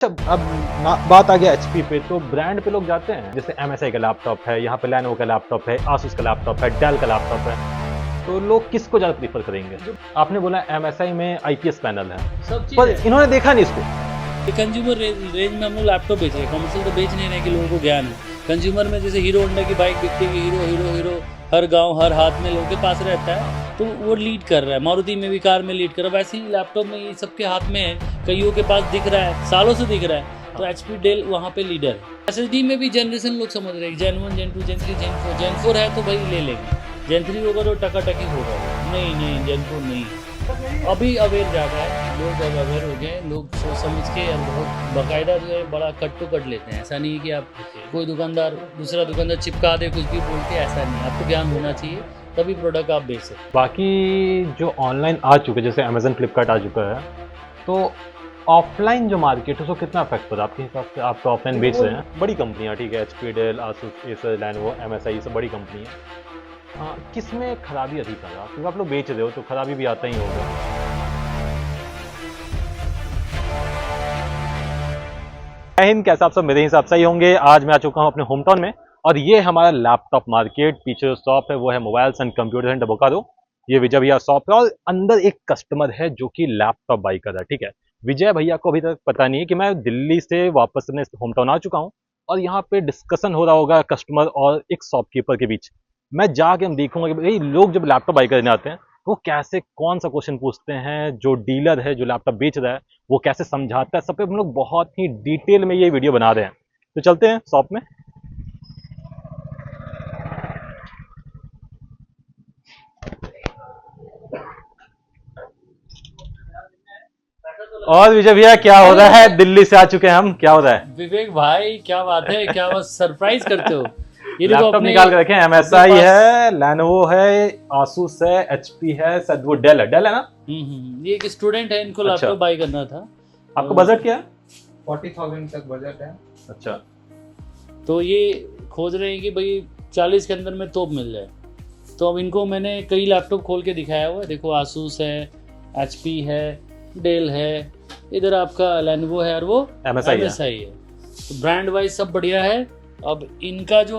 अब बात आ गया एचपी पे, तो ब्रांड पे लोग जाते हैं, जैसे एमएसआई का लैपटॉप है, यहाँ पे लेनोवो का लैपटॉप है, आसूस का लैपटॉप है, डेल का लैपटॉप है, तो लोग किसको ज़्यादा प्रीफर करेंगे? आपने बोला एमएसआई में आईपीएस पैनल है, सब चीज़ पर है। इन्होंने देखा नहीं इसको। कंज्यूमर रेंज में हम लोग लैपटॉप बेच रहे हैं, कमर्शियल तो बेच नहीं रहे कि लोगों को ज्ञान है। कंज्यूमर में जैसे हीरो होंडा की बाइक बिकती है, हीरो हीरो हीरो हर गांव हर हाथ में लोगों के पास रहता है, तो वो लीड कर रहा है। मारुति में भी कार में लीड कर रहा है, वैसे ही लैपटॉप में ये सबके हाथ में है, कईयों के पास दिख रहा है, सालों से दिख रहा है। तो एचपी डेल वहाँ पे लीडर है। एसएसडी में भी जनरेशन लोग समझ रहे हैं, जेन 1 जेन 2 जेन 3 जेन 4। जेन 4 है तो भाई ले लेंगे, जेन 3 होगा तो टकाटकी होगा। नहीं नहीं, जेन 4 नहीं। अभी अवेयर ज़्यादा है, लोग अब अवेयर हो गए, लोग सोच समझ के और बहुत बाकायदा जो है बड़ा कट टू कट लेते हैं। ऐसा नहीं है कि आप कोई दुकानदार दूसरा दुकानदार चिपका दे कुछ भी बोल के, ऐसा नहीं। आपको ज्ञान होना चाहिए तभी प्रोडक्ट आप बेच सकते। बाकी जो ऑनलाइन आ चुके, जैसे अमेजन फ्लिपकार्ट आ चुका है, तो ऑफलाइन जो मार्केट है उसको कितना अफेक्ट पड़ा आपके हिसाब से? आप तो ऑफलाइन बेच रहे हैं, बड़ी कंपनियाँ, ठीक है, HP, Dell, Asus, Acer, Lenovo, MSI, ये सब बड़ी कंपनी है। किस में खराबी अधिक आ रहा है? क्योंकि आप लोग बेच रहे हो तो खराबी भी आता ही होगा। जय हिंद, कैसे आप सब? मेरे हिसाब से ही होंगे। आज मैं आ चुका हूँ अपने होम टाउन में, और ये हमारा लैपटॉप मार्केट। पीछे जो शॉप है वो है mobiles and computer centre Bokaro. ये विजय भैया शॉप है, और अंदर एक कस्टमर है जो कि लैपटॉप बाई कर रहा है, ठीक है। विजय भैया को अभी तक पता नहीं है कि मैं दिल्ली से वापस अपने होम टाउन आ चुका हूँ, और यहाँ पे डिस्कशन हो रहा होगा कस्टमर और एक शॉपकीपर के बीच। मैं जाके हम देखूंगा कि भाई लोग जब लैपटॉप बाई करने आते हैं वो कैसे, कौन सा क्वेश्चन पूछते हैं, जो डीलर है जो लैपटॉप बेच रहा है वो कैसे समझाता है, सब पे हम लोग बहुत ही डिटेल में ये वीडियो बना रहे हैं। तो चलते हैं शॉप में। और विजय भैया क्या हो रहा है? दिल्ली से आ चुके हैं हम, क्या हो रहा है? विवेक भाई क्या बात है, क्या बस सरप्राइज करते हो। ये देखो लैपटॉप अपने निकाल के रखे हैं, एमएसआई है, लेनोवो है, आसूस है, एचपी है, शायद वो डेल है ना? ये एक स्टूडेंट है, इनको अच्छा। लैपटॉप बाई करना था। आपका बजट क्या है? 40,000 तक बजट है। अच्छा, तो ये खोज रहे हैं कि भाई 40 के अंदर में तोप मिल जाए। तो अब इनको मैंने कई लैपटॉप खोल के दिखाया हुआ है। देखो आसूस है, एचपी है, डेल है, इधर आपका लेनोवो है, और वो एमएसआई है। तो ब्रांड वाइज सब बढ़िया है। अब इनका जो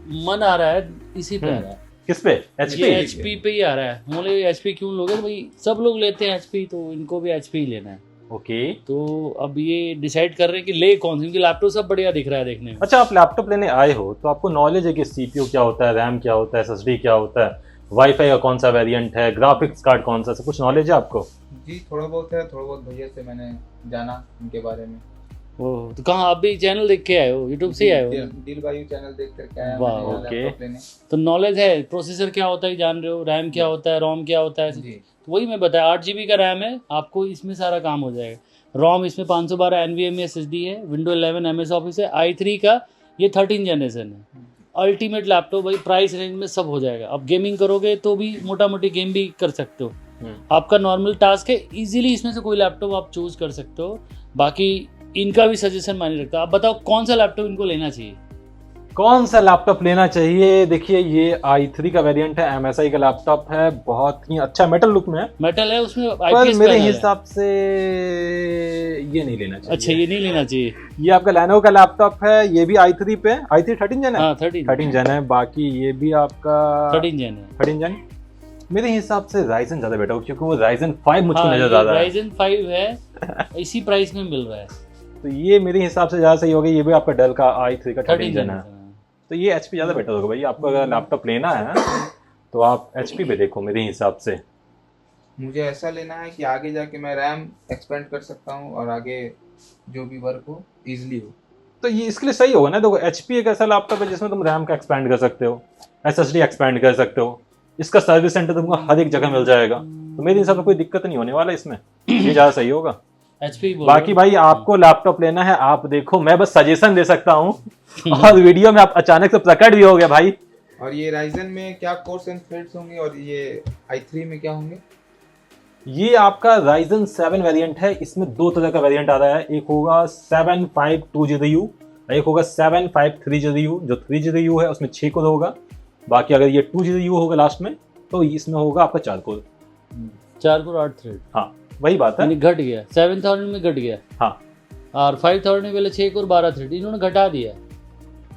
मन आ रहा है इसी पे आ रहा है। किस पे? एचपी? ये एचपी पे ही आ रहा है। बोले एचपी क्यों लोगे? तो भाई सब लोग लेते हैं एचपी, तो इनको भी एचपी ही लेना है। ओके। तो अब ये डिसाइड कर रहे हैं कि ले कौन सी, क्योंकि लैपटॉप सब बढ़िया दिख रहा है देखने में। अच्छा, आप लैपटॉप लेने आए हो तो आपको नॉलेज है कि सीपीयू क्या होता है, रैम क्या होता है, एसएसडी क्या होता है, वाईफाई का कौन सा वेरिएंट है, ग्राफिक्स कार्ड कौन सा, सब कुछ नॉलेज है आपको? जी थोड़ा बहुत है, थोड़ा बहुत भैया से मैंने जाना इनके बारे में। ओह, तो कहाँ आप भी चैनल देख के आए हो? यूट्यूब से ही आए हो? दिल बायू चैनल देख करके आया वाह, मैंने यहाँ ओके। लैपटॉप लेने। तो नॉलेज है, प्रोसेसर क्या होता है जान रहे हो, रैम क्या होता है, रोम क्या होता है। जी तो वही मैं बताया, 8 GB का रैम है, आपको इसमें सारा काम हो जाएगा। रोम इसमें 512 NVMe SSD है, विंडो 11 MS ऑफिस है, i3 का ये 13 जनरेशन है। अल्टीमेट लैपटॉप भाई, प्राइस रेंज में सब हो जाएगा। अब गेमिंग करोगे तो भी मोटा मोटी गेम भी कर सकते हो। आपका नॉर्मल टास्क है, इजीली इसमें से कोई लैपटॉप आप चूज कर सकते हो। बाकी इनका भी सजेशन मायने रखता है। आप बताओ कौन सा लैपटॉप इनको लेना चाहिए? कौन सा लैपटॉप लेना चाहिए? देखिए, ये i3 का वेरिएंट है, एमएसआई का लैपटॉप है, बहुत ही अच्छा मेटल लुक में है। मेटल है उसमें, पर IPS मेरे पैनल है। हिसाब से ये नहीं लेना चाहिए। अच्छा, ये नहीं लेना चाहिए। ये आपका लेनोवो का लैपटॉप है, ये भी i3 पे, i3 13 जन है। हाँ 13 जन है। बाकी ये भी आपका 13 जन है। 13 जन। मेरे हिसाब से राइजन ज्यादा बेटर हो, क्योंकि वो राइजन 5 मुझको नजर आ रहा है। राइजन 5 है, इसी प्राइस में मिल रहा है। तो ये मेरे हिसाब से ज्यादा सही होगा। ये भी आपका डेल का i3 का 13 13 जन है, तो ये एचपी ज्यादा बेटर होगा भाई। आपको अगर लैपटॉप लेना है तो आप एचपी पे देखो मेरे हिसाब से। मुझे ऐसा लेना है कि आगे जाके मैं रैम एक्सपेंड कर सकता हूँ और आगे जो भी वर्क हो इजीली हो। तो ये इसके लिए सही होगा ना। देखो, एचपी एक ऐसा लैपटॉप है जिसमें तुम रैम का एक्सपेंड कर सकते हो, एसएसडी एक्सपेंड कर सकते हो, इसका सर्विस सेंटर तुमको हर एक जगह मिल जाएगा। तो मेरे हिसाब से कोई दिक्कत नहीं होने वाला इसमें, ये ज्यादा सही होगा। एचपी बाकी भाई आपको लैपटॉप लेना है, आप देखो, मैं बस सजेशन दे सकता हूँ और वीडियो में आप अचानक से प्रकट भी हो गए भाई। और ये राइजन में क्या कोर्स एंड थ्रेड्स होंगे और ये i3 में क्या होंगे? ये आपका Ryzen 7 वेरिएंट है। इसमें दो तरह का वेरिएंट आ रहा है, एक होगा 7520U, एक होगा 7530U। जो 3GU है उसमें 6 कोर होगा। बाकी अगर ये 2GU होगा लास्ट में, तो इसमें होगा आपका 4 कोर। 4 core 8 thread. हाँ, वही बात है। यानी घट गया, 7000 में घट गया। हाँ, और 5000 में पहले 6 और 12 थ्रेड, इन्होंने घटा दिया।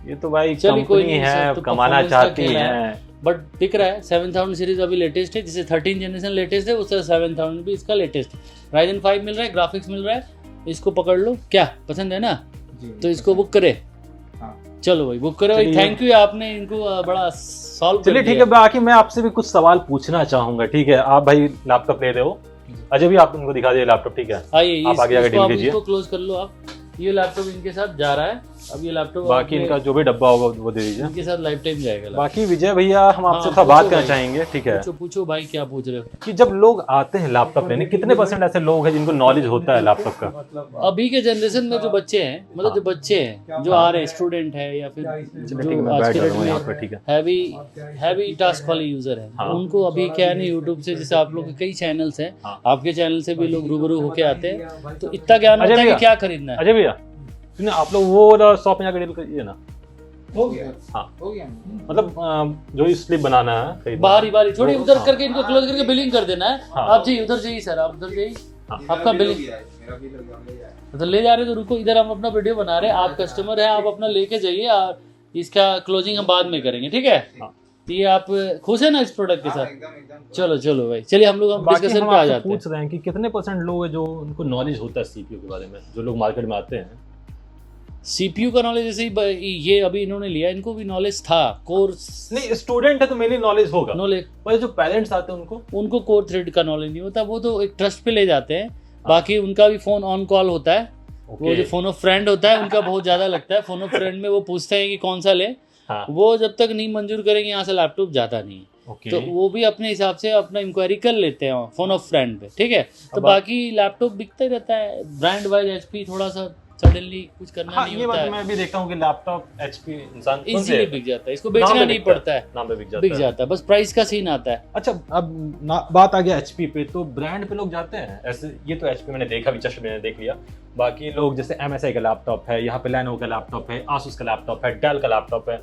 ये तो भाई चलिए कोई कंपनी नहीं, है, तो कमाना performance का चाहती खेल है। बट दिख रहा है 7000 सीरीज अभी लेटेस्ट है, जिसे 13 जनरेशन लेटेस्ट है, उससे 7000 भी इसका लेटेस्ट है। Ryzen 5 मिल रहा है, ग्राफिक्स मिल रहा है, इसको पकड़ लो। क्या पसंद है ना, जी तो इसको बुक करे। हाँ। चलो भाई बुक करो भाई, चलिए। थैंक यू, आपने इनको बड़ा सॉल्व कर चलिए ठीक दिया। है, बाकी मैं आपसे भी कुछ सवाल पूछना चाहूंगा, ठीक है। आप भाई लैपटॉप ले रहे हो, अजय भी आप उनको दिखा दीजिए लैपटॉप, ठीक है। आइए आप आगे आगे डील कीजिए। इसको क्लोज कर लो आप। ये लैपटॉप इनके साथ जा रहा है, अब ये लैपटॉप बाकी इनका जो भी डब्बा होगा वो दे दीजिए। इनके साथ लाइफ टाइम जाएगा। बाकी विजय भैया, हम आपसे हाँ, थोड़ा बात पूछो करना भाई। चाहेंगे, ठीक है, पूछो भाई, क्या पूछ रहे हो? कि जब लोग आते हैं लैपटॉप लेने, कितने % ऐसे लोग हैं जिनको नॉलेज होता है लैपटॉप का? अभी के जनरेशन में जो बच्चे हैं, मतलब जो बच्चे हैं जो आ रहे हैं, स्टूडेंट है या फिर चलिए ठीक है, जो मैं आज बैठ के जाता डेट हूँ यहाँ में पर, ठीक है। हैवी टास्क वाले यूजर हैं, हाँ। उनको अभी क्या है ना, यूट्यूब से जैसे आप लोग के कई चैनल्स हैं, हाँ। आपके चैनल से भी लोग रूबरू होके आते हैं, तो इतना ज्ञान अजय होता है भैया। कि क्या खरीदना है। अजय भैया सुनिए, आप लोग वो शॉप में जाकर डील करिए ना। हो गया। हाँ। हो गया। मतलब जो स्लिप बनाना है, खरीदना बाहरी है। बाहरी थोड़ी वो- उधर हाँ। करके इनको क्लोज करके बिलिंग कर देना है। हाँ। आप जाइए उधर, जाइए सर, आप उधर जाइए। हाँ। आपका बिलिंग मेरा बिल लग गया। तो ले जा रहे, तो रुको, इधर हम अपना वीडियो बना रहे हैं, आप कस्टमर है, आप अपना लेके जाइए, और इसका क्लोजिंग हम बाद में करेंगे, ठीक है। हाँ। तो ये आप खुश है ना इस प्रोडक्ट के साथ? एकदम चलो चलो भाई, चलिए हम लोग हम बाकी डिस्कशन हम पे आ आपसे जाते हैं। पूछ रहे हैं कि कितने % लोग हैं जो उनको नॉलेज होता है सीपीयू के बारे में, जो लोग मार्केट में आते हैं। सीपीयू का नॉलेज जैसे ये अभी इन्होंने लिया, इनको भी नॉलेज था, कोर्स नहीं, स्टूडेंट है तो मेनली नॉलेज होगा, नॉलेज, पर जो पेरेंट्स आते हैं उनको कोर थ्रेड का नॉलेज नहीं होता, वो तो एक ट्रस्ट पे ले जाते हैं। बाकी उनका भी फोन ऑन कॉल होता है, वो जो फोन ऑफ फ्रेंड होता है उनका बहुत ज्यादा लगता है। फोन ऑफ फ्रेंड में वो पूछते हैं कि कौन सा ले, हाँ। वो जब तक नहीं मंजूर करेंगे यहाँ से लैपटॉप जाता नहीं है। ओके। तो वो भी अपने हिसाब से अपना इंक्वायरी कर लेते हैं फोन ऑफ फ्रेंड पे, ठीक है। तो अब बाकी लैपटॉप बिकता ही रहता है, ब्रांड वाइज एचपी थोड़ा सा सडनली कुछ करना हाँ, नहीं ये होता बात है, मैं भी देखता हूँ कि लैपटॉप एचपी इंसान कौन से इजीली बिक जाता है, इसको नाम पे बेचना नहीं बिकता है, पड़ता है, नाम पे बिक बिक जाता है, बस प्राइस का सीन आता है। अच्छा, अब बात आ गया एचपी पे, तो ब्रांड पे लोग जाते हैं ऐसे। ये तो एचपी मैंने देखा भी, जस्ट मैंने देख लिया। बाकी लोग जैसे MSI का लैपटॉप है, यहाँ पे लेनोवो का लैपटॉप है, आसूस का लैपटॉप है, डेल का लैपटॉप है,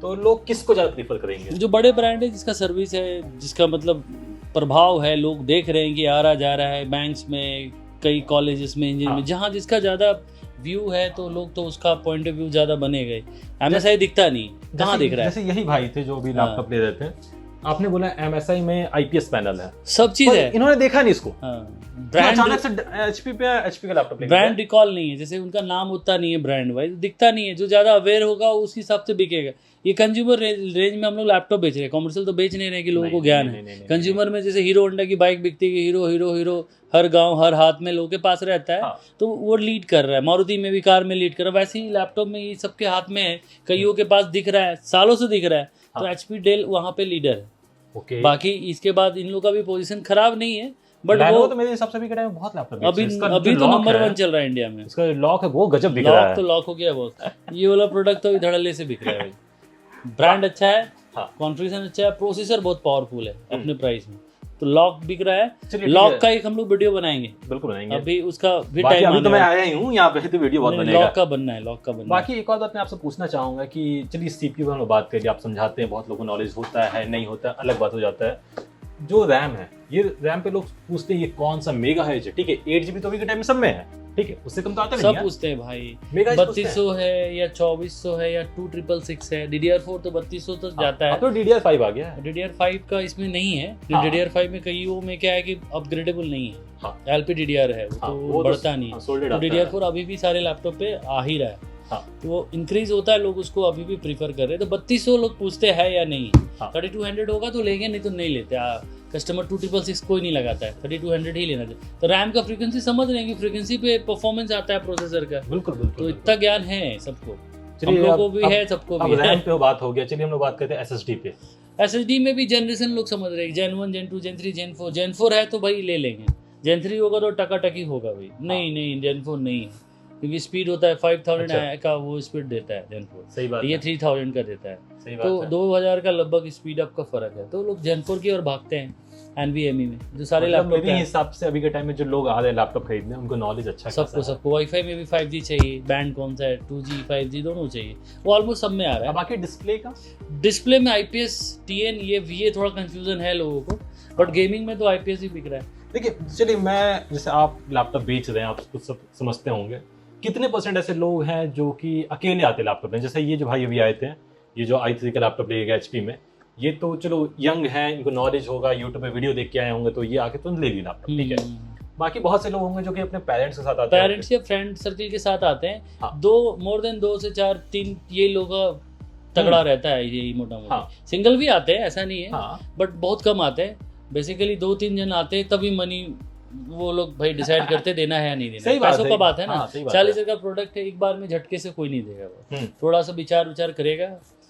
तो लोग किसको ज्यादा प्रीफर करेंगे? जो बड़े ब्रांड है, जिसका सर्विस है, जिसका मतलब प्रभाव है, लोग देख रहे हैं कि आ रहा जा रहा है बैंक्स में, कई कॉलेजेस में, इंजीनियरिंग में, जहाँ जिसका ज्यादा व्यू है, तो लोग तो उसका पॉइंट ऑफ व्यू ज्यादा बनेगा। MSI दिखता नहीं, कहाँ दिख रहा है? जैसे यही भाई थे जो भी हाँ। लैपटॉप ले रहे थे, आपने बोला MSI में IPS पैनल है, सब चीज पर है। इन्होंने देखा नहीं इसको, ब्रांड अचानक से एचपी का लैपटॉप लेके ब्रांड रिकॉल नहीं है, जैसे उनका नाम उतना नहीं है, ब्रांड वाइज दिखता नहीं है, जो ज्यादा अवेयर होगा उस हिसाब से बिकेगा। ये कंज्यूमर रेंज में हम लोग लैपटॉप बेच रहे हैं, कॉमर्शियल तो बेच नहीं रहे कि लोगों को ज्ञान है। कंज्यूमर में जैसे हीरो होंडा की बाइक बिकती है, हीरो हीरो हीरो हर गांव हर हाथ में लोगों के पास रहता है, हाँ। तो वो लीड कर रहा है। मारुति में भी कार में लीड कर रहा है, वैसे ही लैपटॉप में ये सबके हाथ में है, कईयों के पास दिख रहा है, सालों से दिख रहा है। तो हाँ। HP डेल वहाँ पे लीडर है। ओके। बाकी इसके बाद इन लोगों का भी पोजीशन खराब नहीं है, बट Lenovo वो तो मेरे हिसाब से भी के टाइम में बहुत लैपटॉप अभी तो नंबर 1 चल रहा है इंडिया में। इसका लॉक है वो गजब दिख रहा लॉक है। तो लॉक हो गया बहुत। ये वाला प्रोडक्ट तो धड़ल्ले से बिक रहा है भाई। ब्रांड अच्छा है, हाँ। कॉन्फ़िगरेशन अच्छा है, प्रोसेसर बहुत पावरफुल है अपने प्राइस में, तो लॉक बिक रहा है। चलिए, लॉक ठीक है। का एक हम लोग वीडियो बनाएंगे, बिल्कुल बनाएंगे। अभी उसका भी बाकी टाइम अभी तो मैं आया ही हूँ यहाँ पे, तो वीडियो बहुत बनेगा। लॉक का बनना है, लॉक का बनना है। बाकी एक और बात मैं आपसे पूछना चाहूंगा कि चलिए सीपीयू पर हम लोग बात करिए, आप समझाते हैं, बहुत लोगों को नॉलेज होता है, नहीं होता है, अलग बात हो जाता है। जो रैम है, ये रैम पे लोग पूछते हैं ये कौन सा मेगा है, ठीक है 8 GB तो अभी के टाइम में सब में है, ठीक है, उससे कम तो आता नहीं सब है। पूछते हैं भाई, मेगा 3200 है या 2400 है या 2666 है, DDR4 तो 3200 तक जाता है। अब तो DDR5 आ गया है। DDR5 का इसमें नहीं है, हाँ। DDR5 में कईयों में क्या है कि अपग्रेडेबल नहीं है, हाँ। LPDDR है, वो हाँ, तो वो बढ़ता नहीं है। सोल्डेड तो आता है। DDR4 अभी भी सारे लैपटॉप पे आ ही रहा है, हाँ। तो वो इंक्रीज होता है, लोग उसको अभी भी प्रीफर कर रहे हैं। तो 3200 लोग पूछते हैं या नहीं, हाँ। 3200 होगा तो लेंगे, नहीं तो नहीं लेते। कस्टमर 2666 कोई नहीं लगाता है, 3200 ही लेना चाहिए। तो रैम का फ्रीक्वेंसी समझ रहे हैं कि फ्रीक्वेंसी पे परफॉर्मेंस आता है प्रोसेसर का, बिल्कुल तो बिल्कुल। इतना ज्ञान है सबको, हम चलिए, लोगों को अब- भी अब- है, सबको अब भी है। रैम पे बात हो गया, चलिए हम लोग बात करते हैं SSD पे। SSD में भी जनरेशन लोग समझ रहे हैं, Gen 1 Gen 2 Gen 3 Gen 4। Gen 4 है तो भाई ले लेंगे, Gen 3 होगा तो टकाटकी होगा भाई। नहीं नहीं, Gen 4 नहीं है, क्योंकि स्पीड होता है 5000 अच्छा। का वो स्पीड देता है Gen 4, सही बात ये है, 3000 का देता है, सही तो बात है। 2000 का लगभग स्पीड अप का फर्क है। तो लोग Gen 4 की ओर भागते हैं, NVMe में जो सारे मतलब लैपटॉप मेरे हैं। हिसाब से अभी के टाइम में जो लोग आ रहे हैं लैपटॉप खरीदने, उनको नॉलेज अच्छा सबको खासा है। सबको वाईफाई में भी 5G चाहिए, बैंड कौन सा है, 2G 5G दोनों चाहिए, वो ऑलमोस्ट सब में आ रहा अब है। बाकी डिस्प्ले का डिस्प्ले में IPS TN ये थोड़ा कंफ्यूजन है लोगों को, बट गेमिंग में तो IPS ही बिक रहा है। देखिए, चलिए मैं जैसे आप लैपटॉप बेच रहे हैं, आप कुछ सब समझते होंगे, कितने परसेंट ऐसे लोग हैं जो कि अकेले आते लैपटॉप में? जैसे ये जो भाई अभी आए थे, ये जो i3 का लैपटॉप ले गए HP में, ये तो चलो यंग है, इनको नॉलेज होगा, यूट्यूब पे वीडियो देख के आए होंगे, तो ये आके तुरंत ले ली लैपटॉप, ठीक है। बाकी बहुत से लोग होंगे जो कि अपने पेरेंट्स के साथ आते हैं, पेरेंट्स या फ्रेंड सर्किल के साथ आते हैं। हाँ। मोर देन 2 से 4 3 ये लोग तगड़ा रहता है, ये मोटा मोटा। हाँ। सिंगल भी आते हैं, ऐसा नहीं है, हाँ बट बहुत कम आते हैं। बेसिकली 2-3 जन आते हैं, तभी मनी वो लोग भाई डिसाइड करते देना है या नहीं देना। सही बात पैसों है। का बात है ना। हाँ, सही बात 40 का प्रोडक्ट है, एक बार में झटके से कोई नहीं देगा वो। थोड़ा सा विचार करेगा,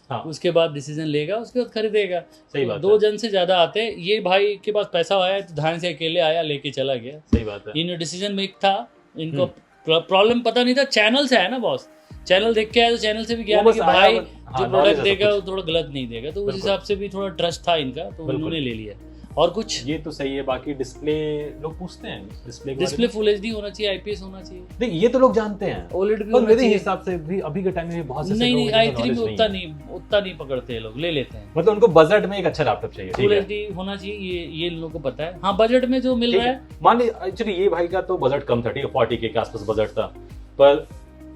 हाँ। उसके बाद डिसीजन लेगा, उसके बाद खरीदेगा। सही तो बात 2 है। जन से ज्यादा आते हैं। ये भाई के पास पैसा आया तो ध्यान से अकेले आया, लेके चला गया। सही बात है। इन डिसीजन मेक था, इनको प्रॉब्लम पता नहीं था। चैनल से है ना बॉस, चैनल देख के आया तो चैनल से भी ज्ञान वो है कि बस आया, भाई हाँ, जो knowledge प्रोडक्ट है देगा सब वो कुछ। थोड़ा गलत नहीं देगा, तो उस बिल्कुल। हिसाब से भी थोड़ा ट्रस्ट था इनका, तो बिल्कुल। उन्होंने ले लिया। और कुछ ये तो सही है। बाकी डिस्प्ले लोग पूछते हैं, डिस्प्ले के डिस्प्ले बारे फुल एचडी होना चाहिए, आईपीएस होना चाहिए, में। देख, ये तो लोग जानते हैं, ओलेड भी पर होना मेरे चाहिए। हिसाब से भी अभी के टाइम में भी बहुत से नहीं लोग नहीं, हैं i3 जिनको में knowledge उतना नहीं पकड़ते हैं लोग, ले लेते हैं। मतलब उनको बजट में एक अच्छा लैपटॉप चाहिए, ठीक फुल है। एचडी होना चाहिए, ये लोगों को पता है। हाँ, बजट में जो मिल ठीक रहा है। है। मान ली एक्चुअली ये भाई का तो बजट कम था, ठीक है, 40K के आसपास बजट था, पर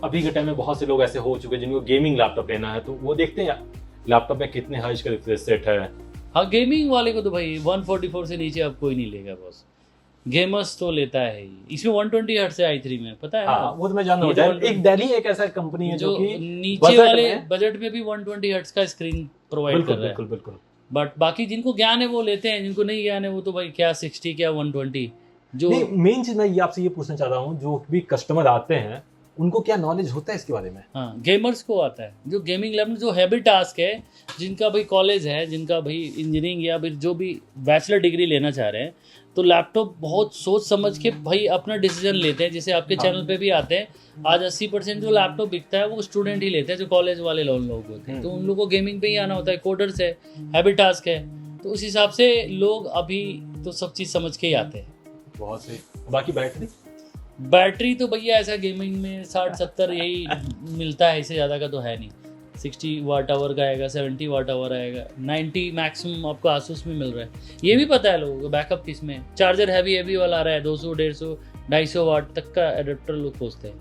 अभी के टाइम में बहुत से लोग ऐसे हो चुके हैं जिनको गेमिंग लैपटॉप लेना है, तो वो देखते हैं लैपटॉप में कितने हर्ट्ज का रिफ्रेश सेट है। हाँ, गेमिंग वाले को तो भाई 144 से नीचे अब कोई नहीं लेगा बॉस। गेमर्स तो लेता है ही। इसमें 120 हर्ट्ज है i3 में, पता है हाँ, ना? वो तो मैं जानता ये हूँ। तो एक दिल्ली एक ऐसा कंपनी है जो जो कि नीचे बजट वाले में- बजट में भी 120 हर्ट्ज का स्क्रीन प्रोवाइड कर बिल्कुल रहा है। बिल्कुल बिल्कुल। बट बाकी जिनको ज्ञान है वो लेते हैं, जिनको नहीं ज्ञान है वो तो भाई क्या 60 क्या 120 जो। नहीं, मेन चीज मैं ये आपसे ये पूछना चाह रहा हूँ, जो भी कस्टमर आते हैं उनको क्या नॉलेज होता है इसके बारे में? हाँ, गेमर्स को आता है, जो गेमिंग लैब में जो हैवी टास्क है, जिनका भाई कॉलेज है, जिनका भाई इंजीनियरिंग या फिर जो भी बैचलर डिग्री लेना चाह रहे हैं, तो लैपटॉप बहुत सोच समझ के भाई अपना डिसीजन लेते हैं। जैसे आपके चैनल पे भी आते हैं, आज 80% जो लैपटॉप बिकता है वो स्टूडेंट ही लेते हैं, जो कॉलेज वाले लोग होते हैं। तो उन लोगों को गेमिंग पे ही आना होता है, कोडर्स है, हैवी टास्क है, तो उस हिसाब से लोग अभी तो सब चीज़ समझ के ही आते हैं। बहुत सही। बाकी बैटरी तो भैया ऐसा गेमिंग में 60-70 यही मिलता है, इससे ज़्यादा का तो है नहीं। 60 वाट आवर का आएगा, 70 वाट आवर आएगा, 90 मैक्सिमम आपको आसूस में मिल रहा है। ये भी पता है लोगों को बैकअप किस में। चार्जर हैवी वाला आ रहा है, 200, 150, 250 वाट तक का एडेप्टर लोग खोजते हैं,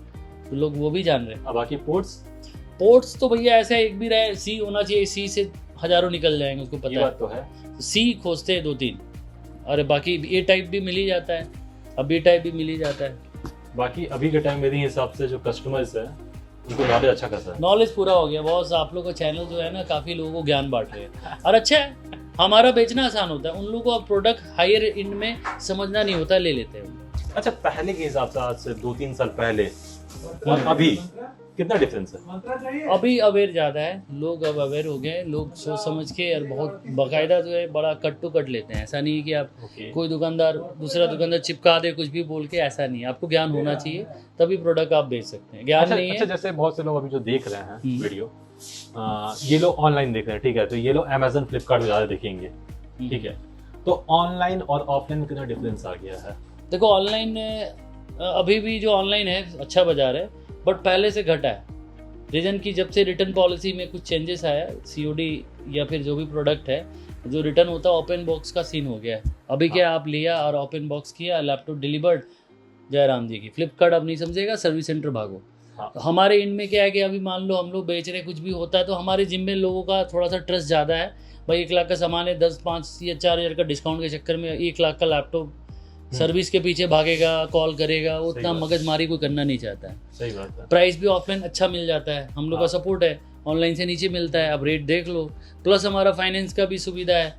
तो लोग वो भी जान रहे हैं। बाकी पोर्ट्स तो भैया ऐसा एक भी रहे, सी होना चाहिए, सी से हज़ारों निकल जाएंगे, उसको ये पता है। बात तो है। सी खोजते हैं 2-3, अरे बाकी ए टाइप भी मिल ही जाता है, अब बी टाइप भी मिल ही जाता है। बाकी अभी के टाइम मेरे हिसाब से जो कस्टमर्स है उनको नॉलेज अच्छा खासा है। नॉलेज पूरा हो गया बॉस। आप लोगों का चैनल जो है ना, काफ़ी लोगों को ज्ञान बांट रहे हैं, और अच्छा है। हमारा बेचना आसान होता है, उन लोगों को प्रोडक्ट हायर एंड में समझना नहीं होता, ले लेते हैं। अच्छा, पहले के हिसाब से आज से 2-3 साल पहले और अभी कितना डिफरेंस है? अभी अवेयर ज़्यादा है लोग, अब अवेयर हो गए, लोग सोच समझ के और बहुत बाकायदा जो है बड़ा कट टू कट लेते हैं। ऐसा नहीं है कि आप कोई दुकानदार दूसरा दुकानदार चिपका दे कुछ भी बोल के, ऐसा नहीं है। आपको ज्ञान होना चाहिए तभी प्रोडक्ट आप बेच सकते हैं। ज्ञान नहीं अच्छा, है। जैसे बहुत से लोग अभी जो देख रहे हैं वीडियो, ये लोग ऑनलाइन देख रहे हैं, ठीक है, तो ये लोग अमेजन फ्लिपकार्ट ज़्यादा देखेंगे, ठीक है, तो ऑनलाइन और ऑफलाइन में कितना डिफरेंस आ गया है? देखो, ऑनलाइन अभी भी जो ऑनलाइन है अच्छा बाजार है, बट पहले से घटा है। रीज़न की जब से रिटर्न पॉलिसी में कुछ चेंजेस आया, सीओडी या फिर जो भी प्रोडक्ट है जो रिटर्न होता है, ओपन बॉक्स का सीन हो गया है। अभी क्या आप लिया और ओपन बॉक्स किया, लैपटॉप डिलीवर्ड, जयराम जी की। फ्लिपकार्ट अब नहीं समझेगा, सर्विस सेंटर भागो। तो हमारे इनमें क्या है कि अभी मान लो हम लोग बेच रहे, कुछ भी होता है तो हमारे जिम में लोगों का थोड़ा सा ट्रस्ट ज़्यादा है। भाई 1 लाख का सामान है, 10, 5 या 4 का डिस्काउंट के चक्कर में 1 लाख का लैपटॉप सर्विस के पीछे भागेगा, कॉल करेगा, उतना मगजमारी कोई करना नहीं चाहता है। सही बात है। प्राइस भी ऑफलाइन अच्छा मिल जाता है, हम लोग का सपोर्ट है, ऑनलाइन से नीचे मिलता है, अब रेट देख लो। प्लस हमारा फाइनेंस का भी सुविधा है,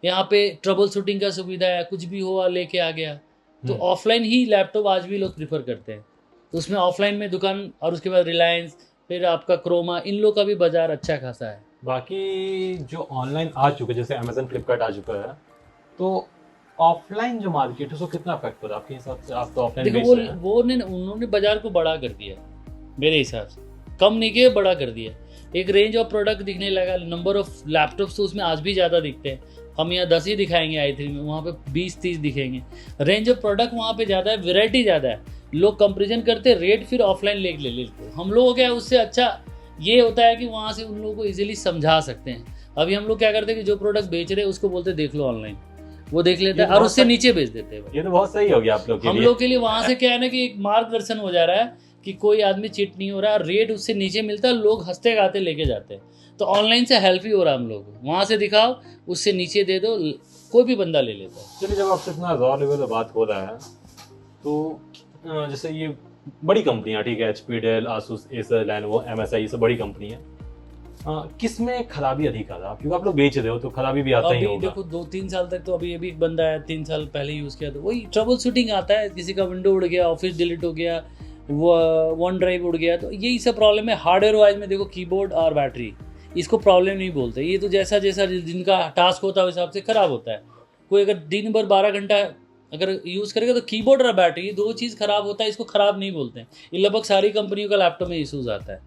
यहाँ पे ट्रबल शूटिंग का सुविधा है, कुछ भी हुआ लेके आ गया। तो ऑफलाइन ही लैपटॉप आज भी लोग प्रीफर करते हैं, तो उसमें ऑफलाइन में दुकान, और उसके बाद रिलायंस, फिर आपका क्रोमा, इन लोग का भी बाजार अच्छा खासा है। बाकी जो ऑनलाइन आ चुके, जैसे अमेजन फ्लिपकार्ट आ चुका है, तो ऑफलाइन जो मार्केट है उसको कितना अफेक्ट हो रहा है आपके हिसाब से? आप तो ऑफलाइन देखो, उन्होंने बाजार को बड़ा कर दिया मेरे हिसाब से, कम नहीं किया, बड़ा कर दिया। एक रेंज ऑफ प्रोडक्ट दिखने लगा, नंबर ऑफ लैपटॉप्स तो उसमें आज भी ज़्यादा दिखते हैं। हम यहाँ 10 ही दिखाएंगे i3 में, वहाँ पे 20-30 दिखेंगे। रेंज ऑफ प्रोडक्ट वहाँ पे ज़्यादा है, वेराइटी ज़्यादा है, लोग कंपेरिजन करते, रेट फिर ऑफलाइन ले लेते। हम लोगों क्या है, उससे अच्छा ये होता है कि वहाँ से उन लोगों को इजीली समझा सकते हैं। अभी हम लोग क्या करते हैं कि जो प्रोडक्ट बेच रहे हैं उसको बोलते देख लो ऑनलाइन, वो देख लेता है और उससे नीचे बेच देते हैं। ये तो बहुत सही हो गया आप लोग के लिए। हम लोग के लिए वहाँ से क्या है ना कि एक मार्गदर्शन हो जा रहा है कि कोई आदमी चीट नहीं हो रहा, रेट उससे नीचे मिलता है, लोग हंसते गाते लेके जाते हैं। तो ऑनलाइन से हेल्प ही हो रहा है हम लोग को, वहाँ से दिखाओ उससे नीचे दे दो, कोई भी बंदा ले लेता है। चलिए, जब आपसे इतना रॉ लेवल बात हो रहा है तो जैसे ये बड़ी कंपनियां, ठीक है, HP, Dell, Asus, Acer, Lenovo, MSI, ये सब बड़ी कंपनी है, किस में खराबी अधिक आ रहा है? क्योंकि आप लोग बेच रहे हो तो खराबी भी आता ही अभी होगा। देखो 2-3 साल तक तो अभी एक बंदा है 3 साल पहले यूज़ किया, तो वही ट्रबल शूटिंग आता है, किसी का विंडो उड़ गया, ऑफिस डिलीट हो गया, वो वन ड्राइव उड़ गया, तो यही सब प्रॉब्लम है। हार्डवेयर वाइज में देखो कीबोर्ड और बैटरी, इसको प्रॉब्लम नहीं बोलते, ये तो जैसा जैसा जिनका टास्क होता है उस हिसाब से ख़राब होता है। कोई अगर दिन भर 12 घंटा अगर यूज़ करेगा तो कीबोर्ड और बैटरी, ये 2 चीज़ ख़राब होता है, इसको ख़राब नहीं बोलते हैं। ये लगभग सारी कंपनियों का लैपटॉप में इशूज़ आता है।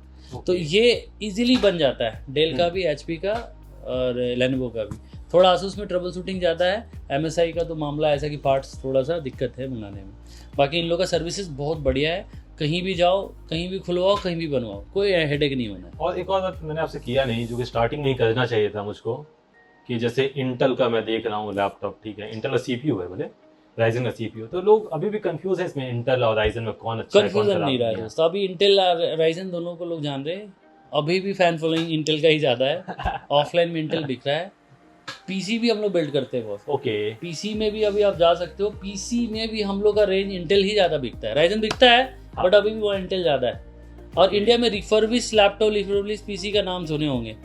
तो ये इजीली बन जाता है, डेल का भी, एचपी का और लेनोवो का भी। थोड़ा आसूस में ट्रबल शूटिंग ज़्यादा है, एमएसआई का तो मामला ऐसा कि पार्ट्स थोड़ा सा दिक्कत है मंगाने में। बाकी इन लोगों का सर्विसेज बहुत बढ़िया है, कहीं भी जाओ, कहीं भी खुलवाओ, कहीं भी बनवाओ, कोई हेडेक नहीं होना है। और एक और बात मैंने आपसे किया नहीं, जो कि स्टार्टिंग में ही करना चाहिए था मुझको, कि जैसे इंटेल का मैं देख रहा हूँ लैपटॉप, ठीक है, इंटेल का सीपीयू है, बोले राइजन का सीपीयू, तो लोग अभी भी कंफ्यूज है इसमें इंटेल और राइजन में कौन अच्छा है, कौन कंफ्यूजन खराब नहीं रहा है दोस्त, अभी इंटेल और राइजन दोनों को लोग जान रहे हैं। अभी भी फैन फॉलोइंग इंटेल का ही ज़्यादा है, ऑफलाइन में इंटेल बिक रहा है। पीसी भी हम लोग बिल्ड करते हैं बहुत। ओके। पीसी में भी अभी आप जा सकते हो, पीसी में भी हम लोग का रेंज इंटेल ही ज़्यादा बिकता है, राइजन बिकता है बट अभी भी वो इंटेल ज़्यादा है। और इंडिया में रिफर्बिश लैपटॉप, रिफर्बिश पीसी का नाम सुने होंगे,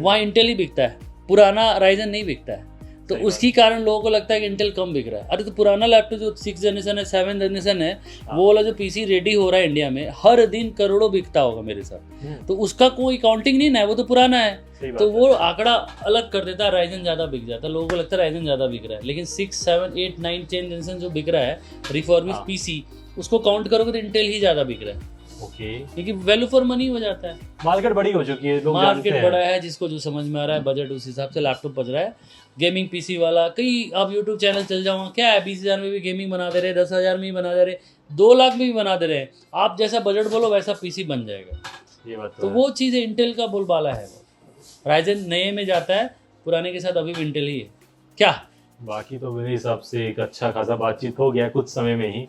वहाँ इंटेल ही बिकता है, पुराना राइजन नहीं बिकता है। तो उसकी कारण लोगों को लगता है कि इंटेल कम बिक रहा है। अरे तो पुराना लैपटॉप जो 6 जनरेशन है, 7 जनरेशन है, वो वाला जो पीसी रेडी हो रहा है इंडिया में, हर दिन करोड़ों बिकता होगा मेरे साथ, तो उसका कोई काउंटिंग नहीं ना है, वो तो पुराना है। तो वो आंकड़ा अलग कर देता है, राइजन ज़्यादा बिक जाता है, लोगों को लगता है राइजन ज़्यादा बिक रहा है, लेकिन 6, 7, 8, 9, 10 जनरेशन जो बिक रहा है रिफॉर्मिश पीसी, उसको काउंट करोगे तो इंटेल ही ज़्यादा बिक रहा है। ओके। क्योंकि वैल्यू फॉर मनी हो जाता है, मार्केट बड़ी हो चुकी है, लोग मार्केट बड़ा है, जिसको जो समझ में आ रहा है बजट उस हिसाब से लैपटॉप बज रहा है। गेमिंग पीसी वाला, कई आप यूट्यूब चैनल चल जाओ, क्या है 20,000 में भी गेमिंग बना दे रहे, 10,000 में भी बना दे रहे, 2 लाख में भी बना दे रहे हैं। आप जैसा बजट बोलो वैसा पीसी बन जाएगा। ये बात तो वो चीज़ इंटेल का बोलबाला है। राइजन नए में जाता है, पुराने के साथ अभी भी इंटेल ही है क्या। बाकी तो मेरे हिसाब से एक अच्छा खासा बातचीत हो गया कुछ समय में ही।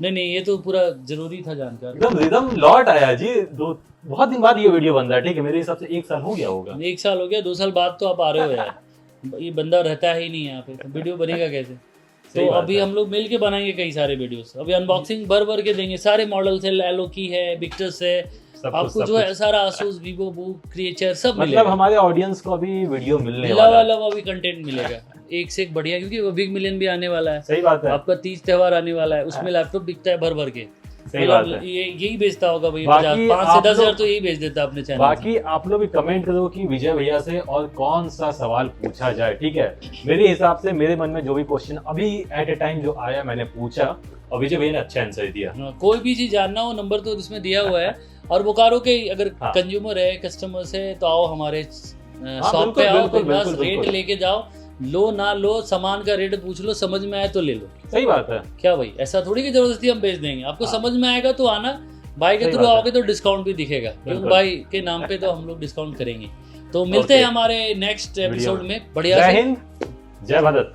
नहीं, ये तो पूरा जरूरी था जानकारी। एकदम रिदम लौट आया जी, बहुत दिन बाद ये वीडियो बन रहा है, ठीक है, मेरे हिसाब से 1 साल हो गया होगा। 1 साल हो गया, 2 साल बाद तो आप आ रहे हो यार। ये बंदा रहता ही नहीं है यहाँ पे, तो वीडियो बनेगा कैसे। तो अभी हम लोग मिल के बनाएंगे कई सारे वीडियोस, अभी अनबॉक्सिंग भर के देंगे, सारे मॉडल्स है, एलो की है, विक्टर्स है, आपको जो है सारा आसूस, वीवो, बुक, क्रिएचर सब मिलेगा। मतलब हमारे ऑडियंस को अभी वीडियो मिलने वाला अभी कंटेंट मिलेगा एक से एक बढ़िया, क्योंकि वो बिग मिलियन भी आने वाला है। सही बात है। आपका 30 त्योहार आने वाला है, उसमें लैपटॉप बिकता है भर के। सही बात है। ये यही बेचता होगा भाई, 5 से 10 हजार तो यही बेच देता अपने चैनल। बाकी आप लोग भी कमेंट करो कि विजय भैया से और कौन सा सवाल पूछा जाए, ठीक है। मेरे हिसाब से मेरे मन में जो भी क्वेश्चन अभी एट ए टाइम जो आया मैंने पूछा, और विजय भैया ने अच्छा आंसर दिया। कोई भी चीज जानना हो नंबर तो इसमें दिया हुआ है। और बोकारो के अगर कंज्यूमर है, कस्टमर्स है, तो आओ हमारे शॉप पे आओ, बस रेट लेके जाओ, लो ना लो, सामान का रेट पूछ लो, समझ में आए तो ले लो। सही बात है। क्या भाई, ऐसा थोड़ी कि जबरदस्ती हम बेच देंगे, आपको समझ में आएगा तो आना, भाई के थ्रू आओगे तो डिस्काउंट भी दिखेगा, क्योंकि भाई के नाम पे तो हम लोग डिस्काउंट करेंगे। तो मिलते हैं हमारे नेक्स्ट एपिसोड में। बढ़िया, जय हिंद, जय भारत।